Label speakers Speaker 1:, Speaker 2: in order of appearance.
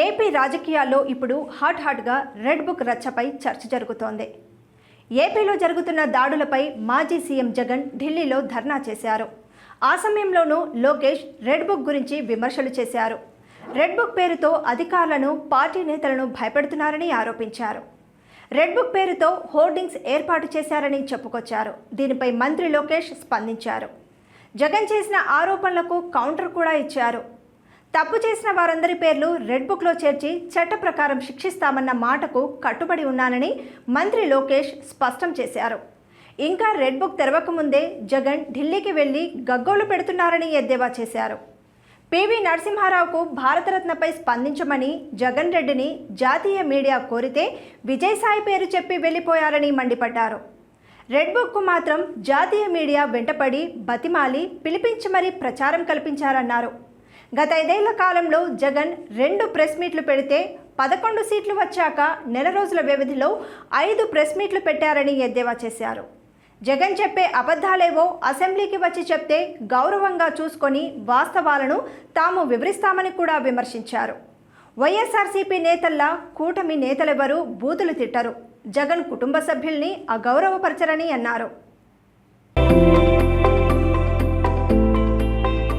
Speaker 1: AP రాజకీయాల్లో ఇప్పుడు హాట్గా రెడ్ బుక్ రచ్చపై చర్చ జరుగుతోంది. ఏపీలో జరుగుతున్న దాడులపై మాజీ సీఎం జగన్ ఢిల్లీలో ధర్నా చేశారు. ఆ సమయంలోనూ లోకేష్ రెడ్ బుక్ గురించి విమర్శలు చేశారు. రెడ్ బుక్ పేరుతో అధికారులను, పార్టీ నేతలను భయపెడుతున్నారని ఆరోపించారు. రెడ్ బుక్ పేరుతో హోర్డింగ్స్ ఏర్పాటు చేశారని చెప్పుకొచ్చారు. దీనిపై మంత్రి లోకేష్ స్పందించారు. జగన్ చేసిన ఆరోపణలకు కౌంటర్ కూడా ఇచ్చారు. తప్పు చేసిన వారందరి పేర్లు రెడ్ బుక్లో చేర్చి చట్ట ప్రకారం శిక్షిస్తామన్న మాటకు కట్టుబడి ఉన్నానని మంత్రి లోకేష్ స్పష్టం చేశారు. ఇంకా రెడ్ బుక్ తెరవకముందే జగన్ ఢిల్లీకి వెళ్లి గగ్గోలు పెడుతున్నారని ఎద్దేవా చేశారు. పివి నరసింహారావుకు భారతరత్నపై స్పందించమని జగన్ రెడ్డిని జాతీయ మీడియా కోరితే విజయసాయి పేరు చెప్పి వెళ్లిపోయారని మండిపడ్డారు. రెడ్ బుక్కు మాత్రం జాతీయ మీడియా వెంటపడి బతిమాలి పిలిపించి మరీ ప్రచారం కల్పించారన్నారు. గత 5 ఏళ్ల కాలంలో జగన్ 2 ప్రెస్ మీట్లు పెడితే 11 సీట్లు వచ్చాక నెల రోజుల వ్యవధిలో 5 ప్రెస్ మీట్లు పెట్టారని ఎద్దేవా చేశారు. జగన్ చెప్పే అబద్ధాలేవో అసెంబ్లీకి వచ్చి చెప్తే గౌరవంగా చూసుకొని వాస్తవాలను తాము వివరిస్తామని కూడా విమర్శించారు. వైఎస్ఆర్సీపీ నేతల్లా కూటమి నేతలెవరూ బూతులు తిట్టరు, జగన్ కుటుంబ సభ్యుల్ని అగౌరవపరచరని అన్నారు.